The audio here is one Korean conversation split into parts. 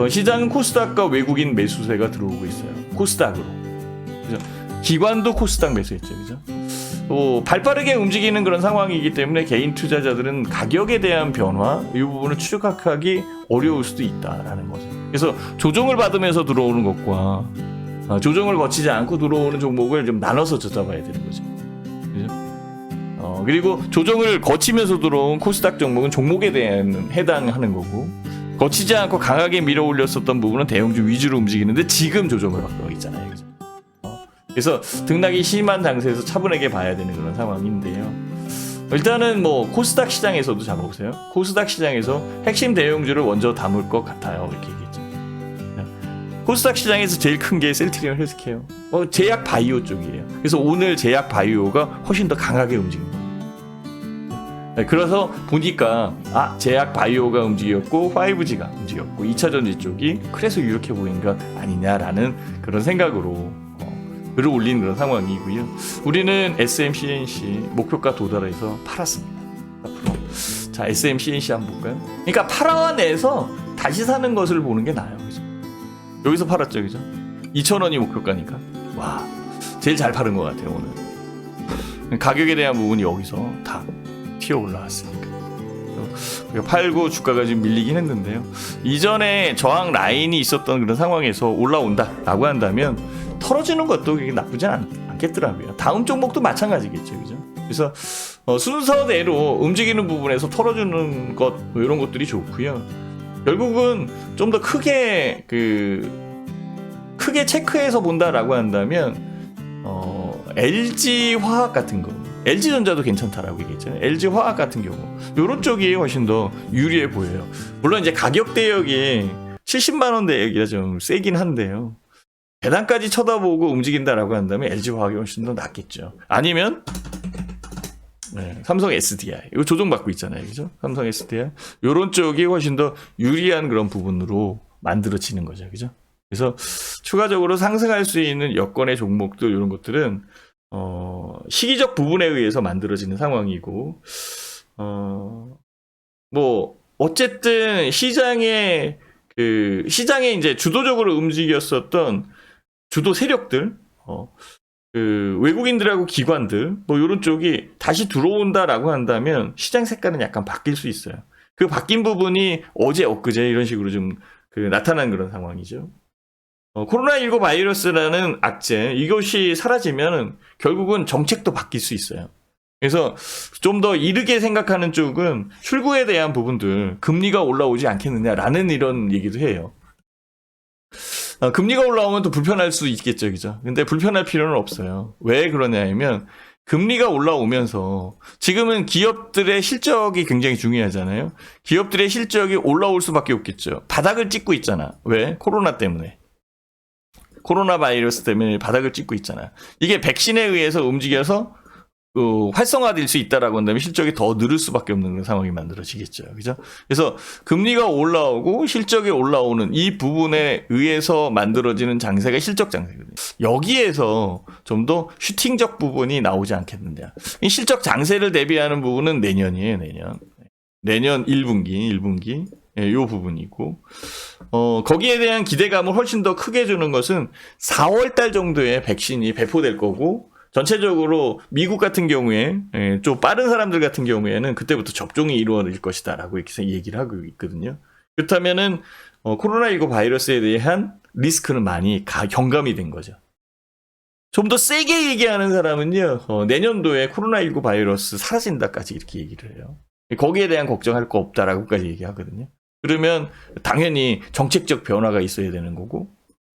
시장은 코스닥과 외국인 매수세가 들어오고 있어요. 코스닥으로. 그죠? 기관도 코스닥 매수했죠. 그죠? 발빠르게 움직이는 그런 상황이기 때문에 개인 투자자들은 가격에 대한 변화, 이 부분을 추적하기 어려울 수도 있다라는 거죠. 그래서 조정을 받으면서 들어오는 것과 조정을 거치지 않고 들어오는 종목을 좀 나눠서 찾아봐야 되는 거죠. 그죠? 그리고 조정을 거치면서 들어온 코스닥 종목은 종목에 대한 해당하는 거고, 거치지 않고 강하게 밀어 올렸었던 부분은 대형주 위주로 움직이는데 지금 조정을 받고 있잖아요. 그죠? 그래서 등락이 심한 장세에서 차분하게 봐야 되는 그런 상황인데요. 일단은 뭐 코스닥 시장에서도 잡아보세요. 코스닥 시장에서 핵심 대형주를 먼저 담을 것 같아요. 이렇게 얘기했죠. 코스닥 시장에서 제일 큰 게 셀트리온 헬스케어, 제약 바이오 쪽이에요. 그래서 오늘 제약 바이오가 훨씬 더 강하게 움직입니다. 그래서 보니까 제약 바이오가 움직였고 5G가 움직였고 2차 전지 쪽이 그래서 이렇게 보인 것 아니냐라는 그런 생각으로 글을 올린 그런 상황이고요. 우리는 SMCNC 목표가 도달해서 팔았습니다. 앞으로 자, SMCNC 한번 볼까요? 그러니까 팔아내서 다시 사는 것을 보는 게 나아요. 그죠? 여기서 팔았죠, 그죠? 2,000원이 목표가니까. 와, 제일 잘 파는 것 같아요, 오늘. 가격에 대한 부분이 여기서 다 튀어 올라왔으니까. 팔고 주가가 지금 밀리긴 했는데요. 이전에 저항 라인이 있었던 그런 상황에서 올라온다라고 한다면 털어주는 것도 그게 나쁘지 않겠더라고요. 다음 종목도 마찬가지겠죠, 그죠? 그래서 순서대로 움직이는 부분에서 털어주는 것, 이런 것들이 좋고요. 결국은 좀 더 크게 크게 체크해서 본다라고 한다면 LG 화학 같은 거, LG 전자도 괜찮다라고 얘기했잖아요. LG 화학 같은 경우 이런 쪽이 훨씬 더 유리해 보여요. 물론 이제 가격 대역이 70만 원 대역이라 좀 세긴 한데요. 배당까지 쳐다보고 움직인다라고 한다면 LG 화학이 훨씬 더 낫겠죠. 아니면 삼성 SDI 이거 조정받고 있잖아요, 그죠? 삼성 SDI 이런 쪽이 훨씬 더 유리한 그런 부분으로 만들어지는 거죠, 그죠? 그래서 추가적으로 상승할 수 있는 여건의 종목들 이런 것들은 시기적 부분에 의해서 만들어지는 상황이고, 뭐 어쨌든 시장에 이제 주도적으로 움직였었던 주도 세력들, 외국인들하고 기관들, 뭐 이런 쪽이 다시 들어온다라고 한다면 시장 색깔은 약간 바뀔 수 있어요. 그 바뀐 부분이 어제, 엊그제 이런 식으로 좀 나타난 그런 상황이죠. 코로나19 바이러스라는 악재, 이것이 사라지면 결국은 정책도 바뀔 수 있어요. 그래서 좀 더 이르게 생각하는 쪽은 출구에 대한 부분들, 금리가 올라오지 않겠느냐라는 이런 얘기도 해요. 금리가 올라오면 또 불편할 수 있겠죠, 그죠? 근데 불편할 필요는 없어요. 왜 그러냐면, 금리가 올라오면서 지금은 기업들의 실적이 굉장히 중요하잖아요. 기업들의 실적이 올라올 수밖에 없겠죠. 바닥을 찍고 있잖아. 왜? 코로나 때문에. 코로나 바이러스 때문에 바닥을 찍고 있잖아. 이게 백신에 의해서 움직여서 활성화될 수 있다라고 한다면 실적이 더 늘을 수밖에 없는 그런 상황이 만들어지겠죠. 그죠? 그래서 금리가 올라오고 실적이 올라오는 이 부분에 의해서 만들어지는 장세가 실적 장세거든요. 여기에서 좀 더 슈팅적 부분이 나오지 않겠느냐. 이 실적 장세를 대비하는 부분은 내년이에요, 내년 1분기. 요 부분이고, 거기에 대한 기대감을 훨씬 더 크게 주는 것은 4월달 정도에 백신이 배포될 거고, 전체적으로 미국 같은 경우에 좀 빠른 사람들 같은 경우에는 그때부터 접종이 이루어질 것이다라고 이렇게 얘기를 하고 있거든요. 그렇다면은 코로나19 바이러스에 대한 리스크는 많이 경감이 된 거죠. 좀 더 세게 얘기하는 사람은요, 내년도에 코로나19 바이러스 사라진다까지 이렇게 얘기를 해요. 거기에 대한 걱정할 거 없다라고까지 얘기하거든요. 그러면 당연히 정책적 변화가 있어야 되는 거고,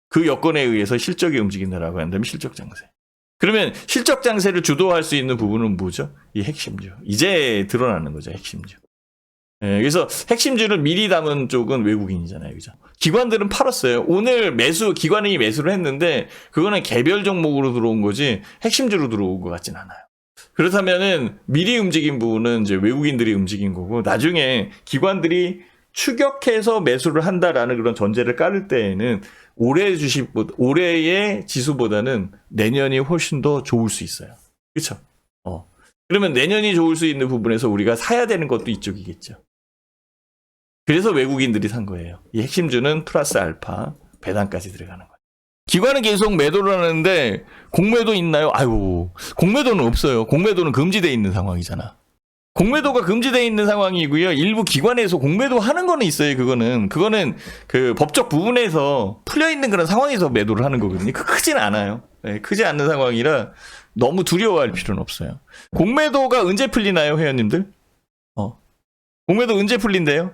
그 여건에 의해서 실적이 움직인다라고 한다면 실적 장세. 그러면 실적 장세를 주도할 수 있는 부분은 뭐죠? 이 핵심주. 이제 드러나는 거죠, 핵심주. 그래서 핵심주를 미리 담은 쪽은 외국인이잖아요, 그죠? 기관들은 팔았어요. 오늘 기관이 매수를 했는데, 그거는 개별 종목으로 들어온 거지, 핵심주로 들어온 것 같진 않아요. 그렇다면은 미리 움직인 부분은 이제 외국인들이 움직인 거고, 나중에 기관들이 추격해서 매수를 한다라는 그런 전제를 깔을 때에는 올해의 지수보다는 내년이 훨씬 더 좋을 수 있어요. 그렇죠? 그러면 내년이 좋을 수 있는 부분에서 우리가 사야 되는 것도 이쪽이겠죠. 그래서 외국인들이 산 거예요. 이 핵심주는 플러스 알파, 배당까지 들어가는 거예요. 기관은 계속 매도를 하는데 공매도 있나요? 아유, 공매도는 없어요. 공매도는 금지되어 있는 상황이잖아. 공매도가 금지되어 있는 상황이고요. 일부 기관에서 공매도 하는 거는 있어요. 그거는 그 법적 부분에서 풀려 있는 그런 상황에서 매도를 하는 거거든요. 크진 않아요. 네, 크지 않는 상황이라 너무 두려워할 필요는 없어요. 공매도가 언제 풀리나요, 회원님들? 공매도 언제 풀린대요?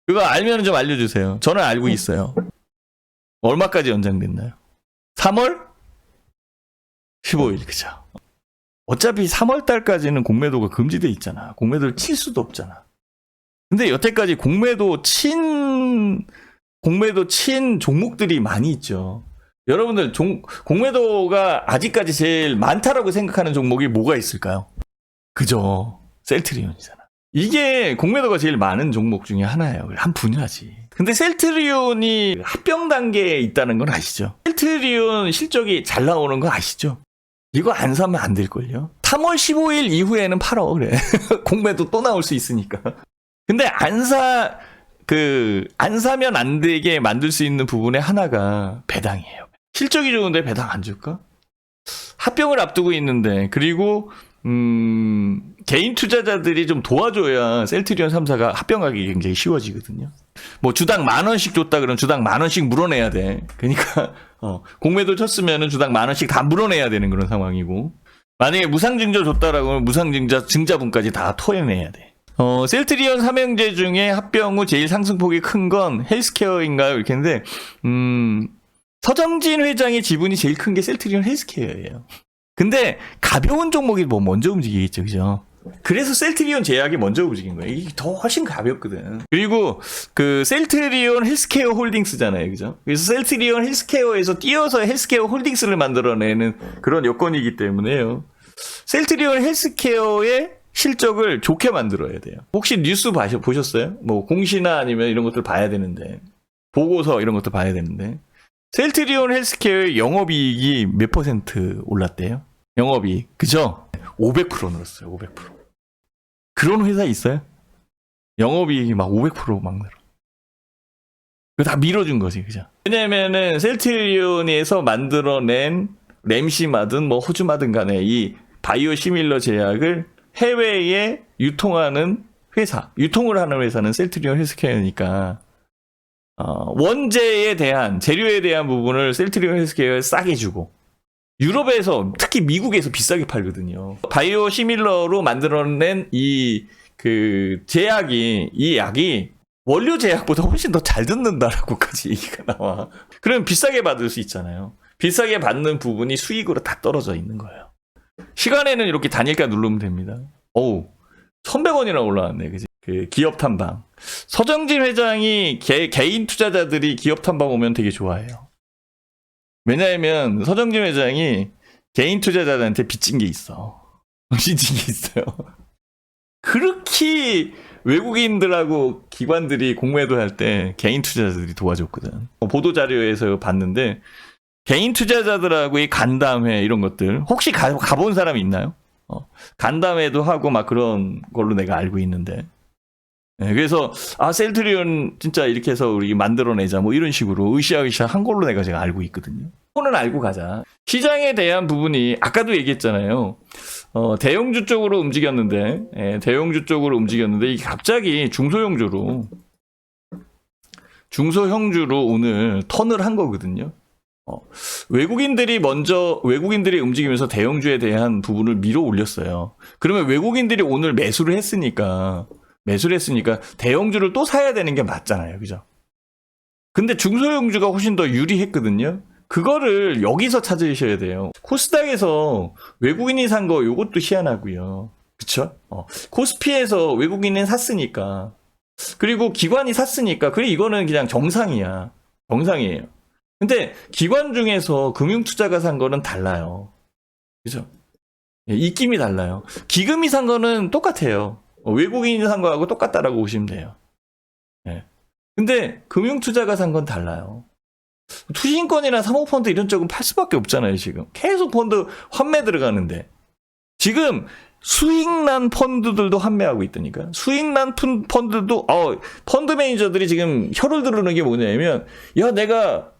그거 알면 좀 알려주세요. 저는 알고 있어요. 얼마까지 연장됐나요? 3월 15일, 그죠? 어차피 3월 달까지는 공매도가 금지돼 있잖아. 공매도를 칠 수도 없잖아. 근데 여태까지 공매도 친 종목들이 많이 있죠. 여러분들 공매도가 아직까지 제일 많다라고 생각하는 종목이 뭐가 있을까요? 그죠? 셀트리온이잖아. 이게 공매도가 제일 많은 종목 중에 하나예요. 한 분야지. 근데 셀트리온이 합병 단계에 있다는 건 아시죠? 셀트리온 실적이 잘 나오는 거 아시죠? 이거 안 사면 안 될걸요? 3월 15일 이후에는 팔어, 그래. 공매도 또 나올 수 있으니까. 근데 안 사면 안 되게 만들 수 있는 부분의 하나가 배당이에요. 실적이 좋은데 배당 안 줄까? 합병을 앞두고 있는데, 그리고 개인 투자자들이 좀 도와줘야 셀트리온 3사가 합병하기 굉장히 쉬워지거든요. 뭐 주당 10,000원씩 줬다 그러면 주당 10,000원씩 물어내야 돼. 그러니까 공매도 쳤으면 주당 10,000원씩 다 물어내야 되는 그런 상황이고, 만약에 무상증자 줬다라고 하면 무상증자 증자분까지 다 토해내야 돼. 셀트리온 삼형제 중에 합병 후 제일 상승폭이 큰 건 헬스케어인가요? 이렇게 했는데 서정진 회장의 지분이 제일 큰 게 셀트리온 헬스케어예요. 근데 가벼운 종목이 뭐 먼저 움직이겠죠, 그죠? 그래서 셀트리온 제약이 먼저 움직인 거예요. 이게 더 훨씬 가볍거든. 그리고 그 셀트리온 헬스케어 홀딩스잖아요, 그죠? 그래서 셀트리온 헬스케어에서 뛰어서 헬스케어 홀딩스를 만들어내는 그런 여건이기 때문에요. 셀트리온 헬스케어의 실적을 좋게 만들어야 돼요. 혹시 뉴스 보셨어요? 뭐 공시나 아니면 이런 것들 봐야 되는데, 보고서 이런 것도 봐야 되는데, 셀트리온 헬스케어의 영업이익이 몇 % 올랐대요? 영업이익, 그죠? 500% 늘었어요. 500%. 그런 회사 있어요? 영업이익이 막 500% 늘어. 그거 다 밀어준 거지, 그죠? 왜냐면은 셀트리온에서 만들어낸 램시마든 뭐 호주마든 간에 이 바이오 시밀러 제약을 해외에 유통하는 회사, 유통을 하는 회사는 셀트리온 헬스케어니까 원재에 대한, 재료에 대한 부분을 셀트리온 헬스케어에 싸게 주고, 유럽에서, 특히 미국에서 비싸게 팔거든요. 바이오 시밀러로 만들어낸 이 약이 원료 제약보다 훨씬 더 잘 듣는다라고까지 얘기가 나와. 그러면 비싸게 받을 수 있잖아요. 비싸게 받는 부분이 수익으로 다 떨어져 있는 거예요. 시간에는 이렇게 단일가 누르면 됩니다. 어우, 1,100원이나 올라왔네, 그지? 그 기업 탐방. 서정진 회장이 개인 투자자들이 기업 탐방 오면 되게 좋아해요. 왜냐하면 서정진 회장이 개인 투자자들한테 빚진 게 있어. 빚진 게 있어요. 그렇게 외국인들하고 기관들이 공매도 할 때 개인 투자자들이 도와줬거든. 보도자료에서 봤는데 개인 투자자들하고의 간담회 이런 것들 혹시 가본 사람이 있나요? 간담회도 하고 막 그런 걸로 내가 알고 있는데, 네, 그래서 셀트리온 진짜 이렇게 해서 우리 만들어내자 뭐 이런 식으로 으쌰으쌰 한 걸로 제가 알고 있거든요. 그거는 알고 가자. 시장에 대한 부분이 아까도 얘기했잖아요. 대형주 쪽으로 움직였는데, 대형주 쪽으로 움직였는데 이게 갑자기 중소형주로 오늘 턴을 한 거거든요. 외국인들이 움직이면서 대형주에 대한 부분을 밀어 올렸어요. 그러면 외국인들이 오늘 매수를 했으니까 대형주를 또 사야 되는 게 맞잖아요. 그죠? 근데 중소형주가 훨씬 더 유리했거든요. 그거를 여기서 찾으셔야 돼요. 코스닥에서 외국인이 산 거 요것도 희한하고요. 그쵸? 코스피에서 외국인이 샀으니까, 그리고 기관이 샀으니까, 그래 이거는 그냥 정상이에요. 근데 기관 중에서 금융투자가 산 거는 달라요. 그죠? 입김이 달라요. 기금이 산 거는 똑같아요. 외국인이 산 거하고 똑같다라고 보시면 돼요. 근데 금융투자가 산 건 달라요. 투신권이나 사모펀드 이런 쪽은 팔 수밖에 없잖아요. 지금 계속 펀드 환매 들어가는데, 지금 수익난 펀드들도 환매하고 있다니까. 수익난 펀드도 펀드 매니저들이 지금 혀를 두르는 게 뭐냐면, 야 내가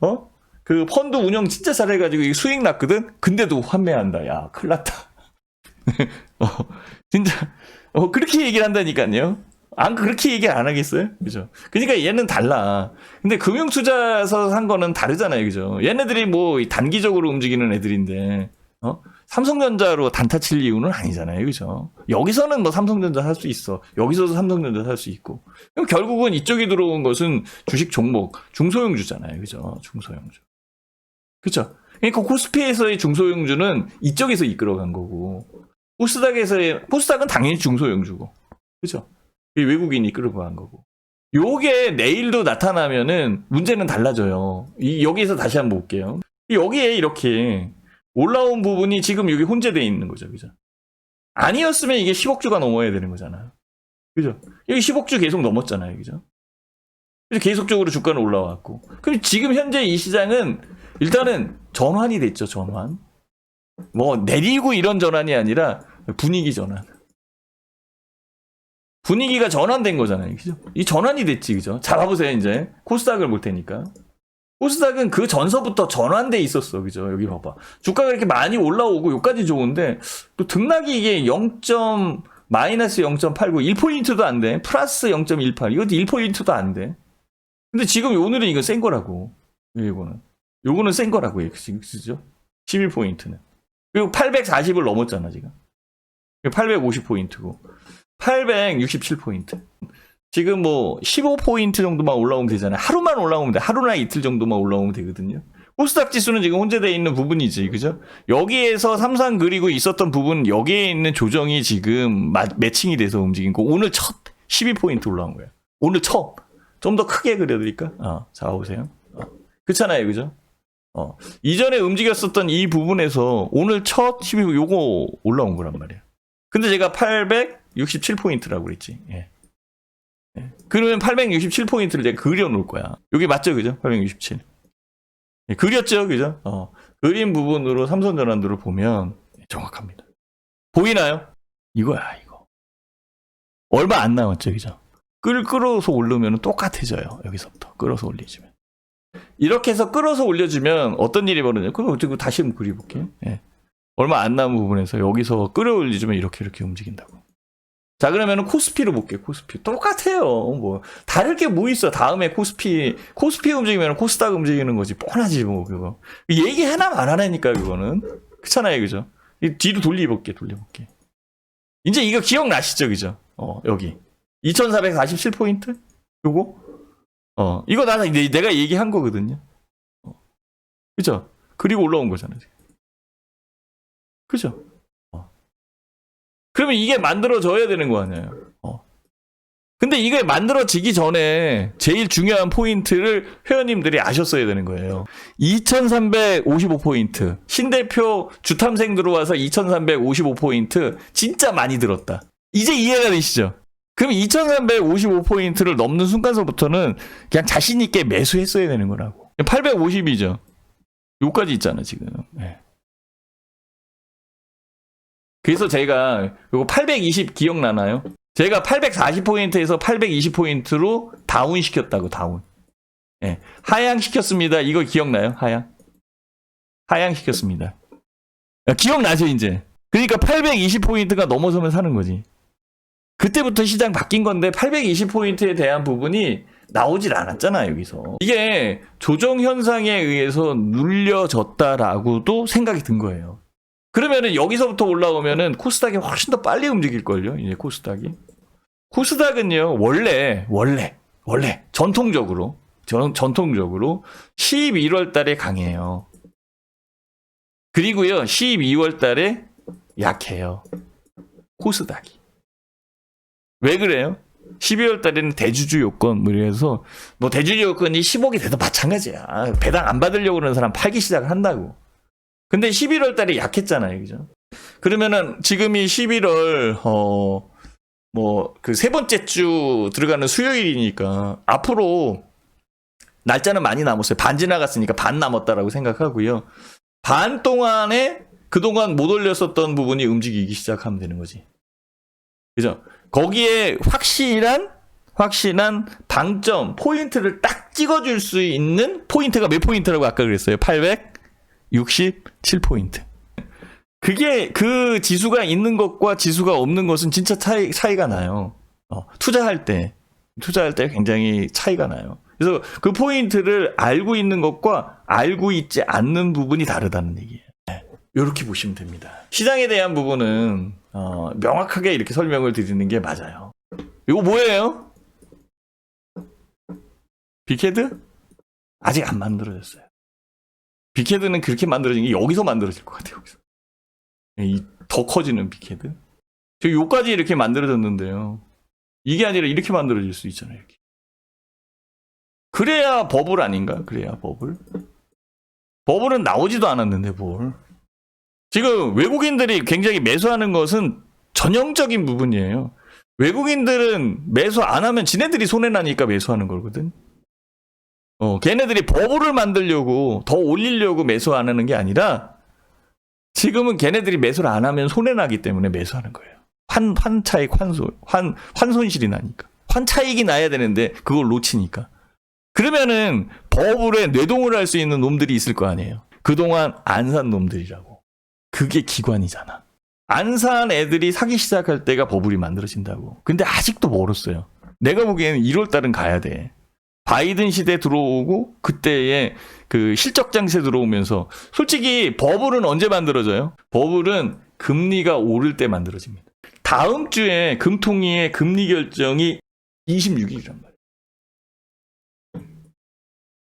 그 펀드 운영 진짜 잘해가지고 이게 수익 났거든. 근데도 환매한다. 야 큰일 났다. 진짜 그렇게 얘기를 한다니까요. 안 그렇게 얘기 안 하겠어요? 그죠? 그러니까 얘는 달라. 근데 금융투자에서 산 거는 다르잖아요. 그죠? 얘네들이 뭐 단기적으로 움직이는 애들인데 삼성전자로 단타 칠 이유는 아니잖아요. 그죠? 여기서는 뭐 삼성전자 살 수 있어. 여기서도 삼성전자 살 수 있고. 그럼 결국은 이쪽에 들어온 것은 주식 종목, 중소형주잖아요. 그죠? 중소형주. 그죠? 그러니까 코스피에서의 중소형주는 이쪽에서 이끌어간 거고, 코스닥은 당연히 중소형주고. 그죠? 외국인이 끌고 간 거고. 요게 내일도 나타나면은 문제는 달라져요. 여기에서 다시 한번 볼게요. 여기에 이렇게 올라온 부분이 지금 여기 혼재되어 있는 거죠. 그죠? 아니었으면 이게 10억주가 넘어야 되는 거잖아요. 그죠? 여기 10억주 계속 넘었잖아요. 그죠? 그래서 계속적으로 주가는 올라왔고. 그럼 지금 현재 이 시장은 일단은 전환이 됐죠. 전환. 뭐 내리고 이런 전환이 아니라 분위기 전환. 분위기가 전환된 거잖아요. 그죠? 이 전환이 됐지. 그죠? 자, 봐보세요. 이제 코스닥을 볼 테니까. 코스닥은 그 전서부터 전환돼 있었어. 그죠? 여기 봐봐. 주가가 이렇게 많이 올라오고 여기까지 좋은데 또 등락이 이게 마이너스 0.89 1포인트도 안 돼. 플러스 0.18 이것도 1포인트도 안 돼. 근데 지금 오늘은 이거 센 거라고. 요거는 센 거라고. 그죠? 11포인트는. 그리고 840을 넘었잖아, 지금. 850포인트고. 867포인트. 지금 뭐 15포인트 정도만 올라오면 되잖아요. 하루만 올라오면 돼. 하루나 이틀 정도만 올라오면 되거든요. 코스닥 지수는 지금 혼재되어 있는 부분이지. 그죠? 여기에서 삼상 그리고 있었던 부분, 여기에 있는 조정이 지금 매칭이 돼서 움직인 거. 오늘 첫 12포인트 올라온 거예요. 오늘 처음. 좀 더 크게 그려드릴까? 자, 보세요. 그렇잖아요. 그죠? 이전에 움직였었던 이 부분에서 오늘 첫 12, 요거 올라온 거란 말이에요. 근데 제가 867포인트라고 그랬지. 예. 그러면 867포인트를 제가 그려놓을 거야. 여기 맞죠? 그죠? 867. 예, 그렸죠? 그죠? 그린 부분으로 삼선 전환도를 보면 정확합니다. 보이나요? 이거야, 이거. 얼마 안 남았죠? 그죠? 끌어서 올리면 똑같아져요. 여기서부터. 끌어서 올리시면. 이렇게 해서 끌어서 올려주면 어떤 일이 벌어져요? 그럼 어떻게 다시 한번 그려볼게요. 예. 얼마 안 남은 부분에서 여기서 끌어올리면 이렇게 움직인다고. 자, 그러면 코스피로 볼게요. 코스피. 똑같아요. 뭐 다를 게 뭐 있어. 다음에 코스피 움직이면 코스닥 움직이는 거지. 뻔하지 뭐 그거. 얘기 하나만 안 하라니까 그거는. 그렇잖아요. 그죠? 뒤로 돌려볼게. 이제 이거 기억나시죠? 그죠? 여기 2447포인트? 요거? 이거 내가 얘기한 거거든요. 그죠? 그리고 올라온 거잖아요. 그죠? 그러면 이게 만들어져야 되는 거 아니에요. 근데 이게 만들어지기 전에 제일 중요한 포인트를 회원님들이 아셨어야 되는 거예요. 2355포인트. 신대표 주탐생 들어와서 2355포인트 진짜 많이 들었다. 이제 이해가 되시죠? 그럼 2355포인트를 넘는 순간서부터는 그냥 자신 있게 매수했어야 되는 거라고. 850이죠. 요까지 있잖아 지금. 네. 그래서 제가 이거 820 기억나나요? 제가 840포인트에서 820포인트로 다운 시켰다고. 다운. 네. 하향 시켰습니다. 이거 기억나요? 하향 시켰습니다. 기억나죠 이제? 그러니까 820포인트가 넘어서면 사는 거지. 그때부터 시장 바뀐 건데 820포인트에 대한 부분이 나오질 않았잖아요. 여기서. 이게 조정 현상에 의해서 눌려졌다라고도 생각이 든 거예요. 그러면은 여기서부터 올라오면은 코스닥이 훨씬 더 빨리 움직일걸요. 이제 코스닥은요 원래 전통적으로 11월 달에 강해요. 그리고요 12월 달에 약해요. 코스닥이. 왜 그래요? 12월 달에는 대주주 요건 이래서 뭐 대주주 요건이 10억이 돼도 마찬가지야. 배당 안 받으려고 그러는 사람 팔기 시작을 한다고. 근데 11월 달에 약했잖아요. 그죠? 그러면은 지금이 11월 뭐 그 세 번째 주 들어가는 수요일이니까 앞으로 날짜는 많이 남았어요. 반 지나갔으니까 반 남았다라고 생각하고요. 반 동안에 그동안 못 올렸었던 부분이 움직이기 시작하면 되는 거지. 그죠? 거기에 확실한 방점, 포인트를 딱 찍어줄 수 있는 포인트가 몇 포인트라고 아까 그랬어요? 867포인트. 그게 그 지수가 있는 것과 지수가 없는 것은 진짜 차이가 나요. 투자할 때 굉장히 차이가 나요. 그래서 그 포인트를 알고 있는 것과 알고 있지 않는 부분이 다르다는 얘기예요. 이렇게 보시면 됩니다. 시장에 대한 부분은 명확하게 이렇게 설명을 드리는 게 맞아요. 이거 뭐예요? 빅헤드? 아직 안 만들어졌어요. 빅헤드는 그렇게 만들어진 게 여기서 만들어질 것 같아요. 여기서. 더 커지는 빅헤드. 저 요까지 이렇게 만들어졌는데요. 이게 아니라 이렇게 만들어질 수 있잖아요. 이렇게. 그래야 버블 아닌가? 그래야 버블. 버블은 나오지도 않았는데 뭘. 지금 외국인들이 굉장히 매수하는 것은 전형적인 부분이에요. 외국인들은 매수 안 하면 지네들이 손해나니까 매수하는 거거든. 걔네들이 버블을 만들려고 더 올리려고 매수 안 하는 게 아니라 지금은 걔네들이 매수를 안 하면 손해나기 때문에 매수하는 거예요. 환차익 환손실이 나니까. 환차익이 나야 되는데 그걸 놓치니까. 그러면은 버블에 뇌동을 할 수 있는 놈들이 있을 거 아니에요. 그동안 안 산 놈들이라고. 그게 기관이잖아. 안 산 애들이 사기 시작할 때가 버블이 만들어진다고. 근데 아직도 멀었어요. 내가 보기에는 1월달은 가야 돼. 바이든 시대 들어오고 그때에 그 실적 장세 들어오면서 솔직히 버블은 언제 만들어져요? 버블은 금리가 오를 때 만들어집니다. 다음 주에 금통위의 금리 결정이 26일이란 말이에요.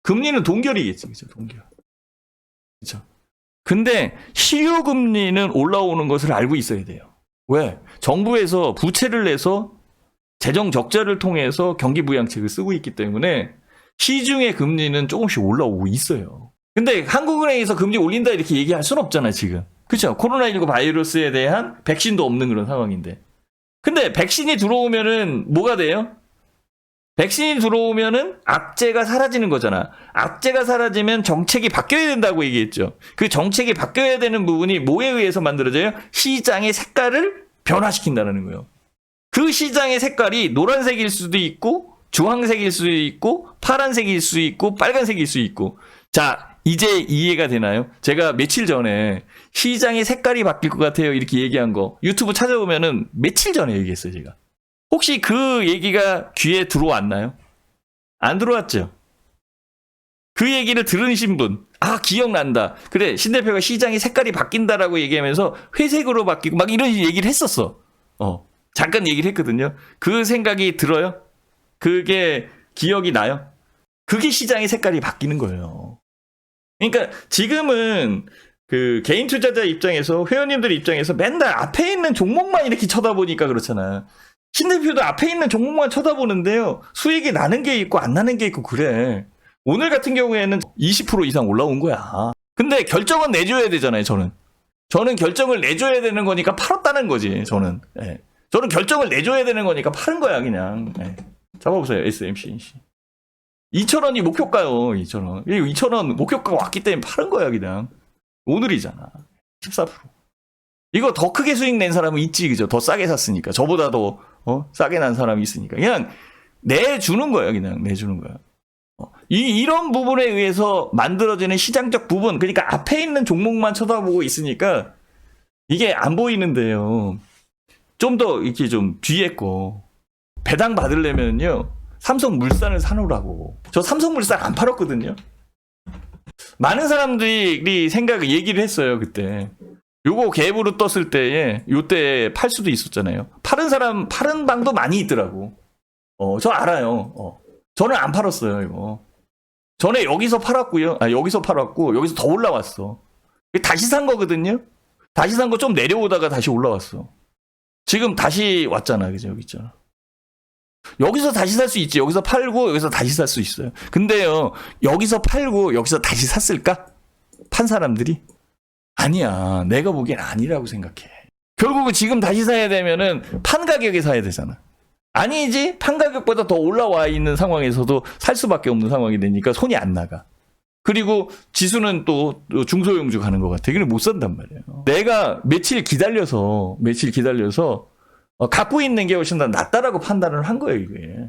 금리는 동결이겠지, 그죠? 동결. 그죠? 근데 실효금리는 올라오는 것을 알고 있어야 돼요. 왜? 정부에서 부채를 내서 재정 적자를 통해서 경기 부양책을 쓰고 있기 때문에 시중의 금리는 조금씩 올라오고 있어요. 근데 한국은행에서 금리 올린다 이렇게 얘기할 수는 없잖아요, 지금. 그렇죠? 코로나19 바이러스에 대한 백신도 없는 그런 상황인데. 근데 백신이 들어오면은 뭐가 돼요? 백신이 들어오면은 악재가 사라지는 거잖아. 악재가 사라지면 정책이 바뀌어야 된다고 얘기했죠. 그 정책이 바뀌어야 되는 부분이 뭐에 의해서 만들어져요? 시장의 색깔을 변화시킨다는 거예요. 그 시장의 색깔이 노란색일 수도 있고 주황색일 수도 있고 파란색일 수 있고 빨간색일 수 있고. 자, 이제 이해가 되나요? 제가 며칠 전에 시장의 색깔이 바뀔 것 같아요 이렇게 얘기한 거 유튜브 찾아보면은 며칠 전에 얘기했어요 제가. 혹시 그 얘기가 귀에 들어왔나요? 안 들어왔죠? 그 얘기를 들으신 분, 아 기억난다. 그래, 신 대표가 시장의 색깔이 바뀐다라고 얘기하면서 회색으로 바뀌고 막 이런 얘기를 했었어. 잠깐 얘기를 했거든요. 그 생각이 들어요? 그게 기억이 나요? 그게 시장의 색깔이 바뀌는 거예요. 그러니까 지금은 그 개인 투자자 입장에서 회원님들 입장에서 맨날 앞에 있는 종목만 이렇게 쳐다보니까 그렇잖아. 신 대표도 앞에 있는 종목만 쳐다보는데요. 수익이 나는 게 있고 안 나는 게 있고 그래. 오늘 같은 경우에는 20% 이상 올라온 거야. 근데 결정은 내줘야 되잖아요, 저는. 저는 결정을 내줘야 되는 거니까 팔았다는 거지, 저는. 예. 저는 결정을 내줘야 되는 거니까 파는 거야, 그냥. 예. 잡아보세요, SMC. 2,000원이 목표가요, 2,000원. 2,000원 목표가가 왔기 때문에 파는 거야, 그냥. 오늘이잖아. 14%. 이거 더 크게 수익 낸 사람은 있지, 그죠? 더 싸게 샀으니까. 저보다 더, 싸게 난 사람이 있으니까. 그냥 내주는 거야, 그냥. 내주는 거야. 이런 부분에 의해서 만들어지는 시장적 부분, 그러니까 앞에 있는 종목만 쳐다보고 있으니까 이게 안 보이는데요. 좀 더 이렇게 좀 뒤에 거 배당 받으려면요 삼성물산을 사놓으라고. 저 삼성물산 안 팔았거든요. 많은 사람들이 얘기를 했어요 그때. 요거 갭으로 떴을 때에 요때 팔 수도 있었잖아요. 파는 방도 많이 있더라고. 저 알아요. 저는 안 팔았어요 이거. 전에 여기서 팔았고요. 여기서 팔았고 여기서 더 올라왔어. 다시 산 거거든요. 다시 산 거 좀 내려오다가 다시 올라왔어. 지금 다시 왔잖아, 그죠? 여기 있잖아. 여기서 다시 살 수 있지. 여기서 팔고 여기서 다시 살 수 있어요. 근데요, 여기서 팔고 여기서 다시 샀을까? 판 사람들이? 아니야. 내가 보기엔 아니라고 생각해. 결국은 지금 다시 사야 되면은 판 가격에 사야 되잖아. 아니지? 판 가격보다 더 올라와 있는 상황에서도 살 수밖에 없는 상황이 되니까 손이 안 나가. 그리고 지수는 또 중소형주 가는 것 같아. 그래 못 산단 말이에요. 내가 며칠 기다려서 갖고 있는 게 훨씬 더 낫다라고 판단을 한 거예요, 이게.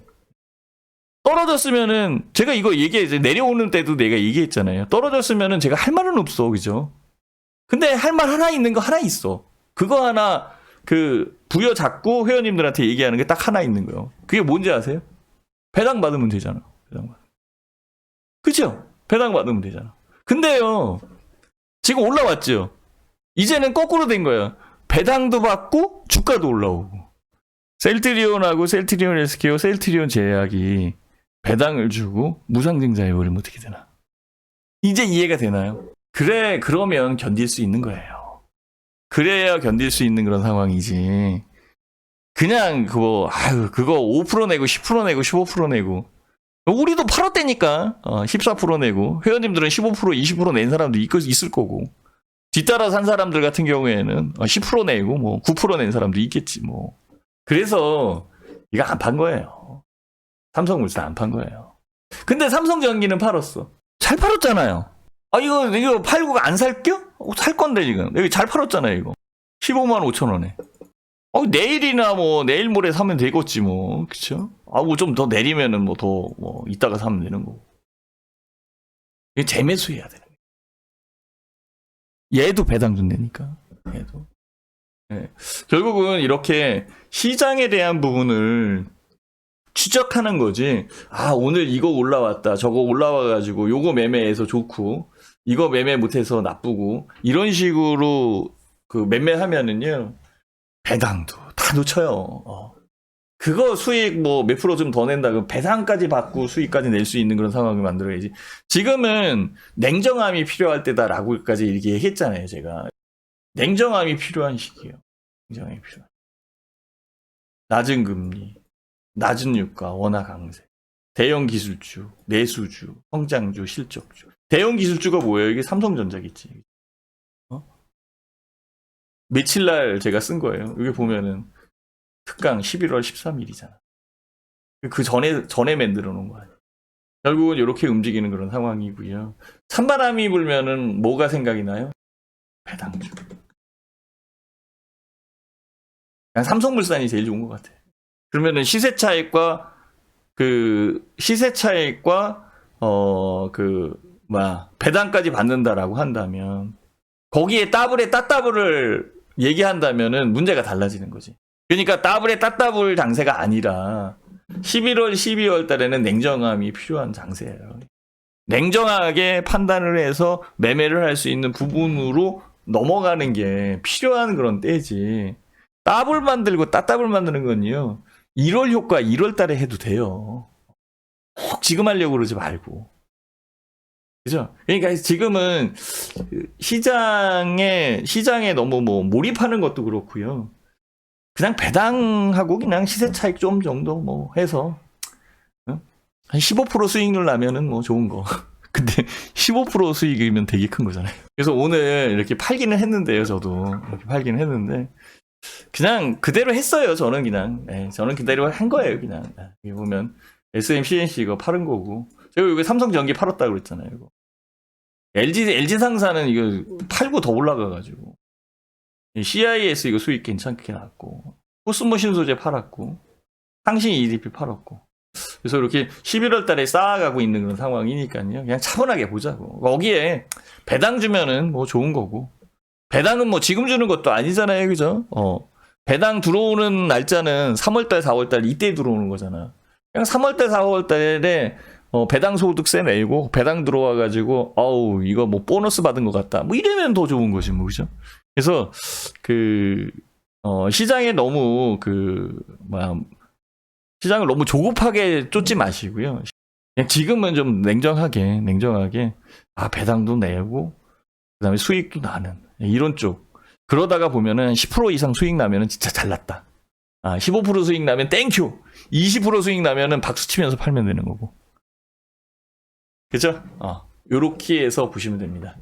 떨어졌으면은 제가 이거 얘기해 내려오는 때도 내가 얘기했잖아요. 떨어졌으면은 제가 할 말은 없어, 그죠? 근데 할 말 하나 있는 거 하나 있어. 그거 하나 부여 잡고 회원님들한테 얘기하는 게 딱 하나 있는 거예요. 그게 뭔지 아세요? 배당 받으면 되잖아. 배당 받. 그죠? 배당 받으면 되잖아. 근데요, 지금 올라왔죠. 이제는 거꾸로 된 거예요. 배당도 받고 주가도 올라오고. 셀트리온하고 셀트리온 헬스케어, 셀트리온 제약이 배당을 주고 무상증자에 오르면 어떻게 되나? 이제 이해가 되나요? 그러면 견딜 수 있는 거예요. 그래야 견딜 수 있는 그런 상황이지. 그냥 그거 5% 내고 10% 내고 15% 내고 우리도 8월대니까 14% 내고 회원님들은 15% 20% 낸 사람도 있을 거고 뒤따라 산 사람들 같은 경우에는 10% 내고 뭐 9% 낸 사람도 있겠지 뭐. 그래서 이거 안 판 거예요. 삼성물산 안 판 거예요. 근데 삼성전기는 팔았어. 잘 팔았잖아요. 이거 팔고 안 살겨? 살 건데 지금 여기 잘 팔았잖아요. 이거 15만 5천 원에. 내일이나 뭐 내일 모레 사면 되겠지 뭐. 그쵸? 뭐 좀 더 내리면은 뭐 더 이따가 사면 되는 거고. 이게 재매수해야 되는 거예요. 얘도 배당 준다니까. 얘도. 네. 결국은 이렇게 시장에 대한 부분을 추적하는 거지. 오늘 이거 올라왔다. 저거 올라와가지고 요거 매매해서 좋고 이거 매매 못해서 나쁘고 이런 식으로 매매하면은요. 배당도 다 놓쳐요. 그거 수익 몇 프로 좀 더 낸다. 그럼 배당까지 받고 수익까지 낼 수 있는 그런 상황을 만들어야지. 지금은 냉정함이 필요할 때다라고까지 이렇게 얘기했잖아요, 제가. 냉정함이 필요한 시기예요. 냉정함이 필요한. 낮은 금리, 낮은 유가, 원화 강세, 대형 기술주, 내수주, 성장주, 실적주. 대형 기술주가 뭐예요? 이게 삼성전자겠지. 며칠 날 제가 쓴 거예요. 여기 보면은 특강 11월 13일이잖아. 그 전에 만들어 놓은 거 아니에요. 결국은 이렇게 움직이는 그런 상황이고요. 찬바람이 불면은 뭐가 생각이 나요? 배당주. 그냥 삼성물산이 제일 좋은 것 같아. 그러면은 시세 차익과 배당까지 받는다라고 한다면 거기에 따블을 얘기한다면은 문제가 달라지는 거지. 그러니까 따블의 장세가 아니라 11월, 12월 달에는 냉정함이 필요한 장세예요. 냉정하게 판단을 해서 매매를 할 수 있는 부분으로 넘어가는 게 필요한 그런 때지. 따블 만들고 따따블 만드는 건요. 1월 효과 1월 달에 해도 돼요. 꼭 지금 하려고 그러지 말고. 그죠? 그러니까 지금은 시장에 너무 몰입하는 것도 그렇고요. 그냥 배당하고 그냥 시세 차익 좀 정도 해서 한 15% 수익률 나면은 좋은 거. 근데 15% 수익이면 되게 큰 거잖아요. 그래서 오늘 이렇게 팔기는 했는데요, 저도 이렇게 팔기는 했는데 그냥 그대로 했어요. 저는 그냥 저는 그대로 한 거예요, 그냥. 여기 보면 SMCNC 이거 팔은 거고 제가 여기 삼성전기 팔았다고 그랬잖아요. 이거. LG 상사는 이거 팔고 더 올라가가지고 CIS 이거 수익 괜찮게 나왔고 코스모신 소재 팔았고 상신 EDP 팔았고 그래서 이렇게 11월 달에 쌓아가고 있는 그런 상황이니까요. 그냥 차분하게 보자고. 거기에 배당 주면은 좋은 거고 배당은 지금 주는 것도 아니잖아요, 그죠? 배당 들어오는 날짜는 3월달, 4월달 이때 들어오는 거잖아. 그냥 3월달, 4월달에 배당 소득세 내고 배당 들어와가지고 이거 보너스 받은 것 같다. 이러면 더 좋은 거지, 그죠? 그래서 시장에 너무 시장을 너무 조급하게 쫓지 마시고요. 그냥 지금은 좀 냉정하게 배당도 내고 그다음에 수익도 나는 이런 쪽. 그러다가 보면은 10% 이상 수익 나면은 진짜 잘났다. 15% 수익 나면 땡큐. 20% 수익 나면은 박수 치면서 팔면 되는 거고. 그죠? 요렇게 해서 보시면 됩니다.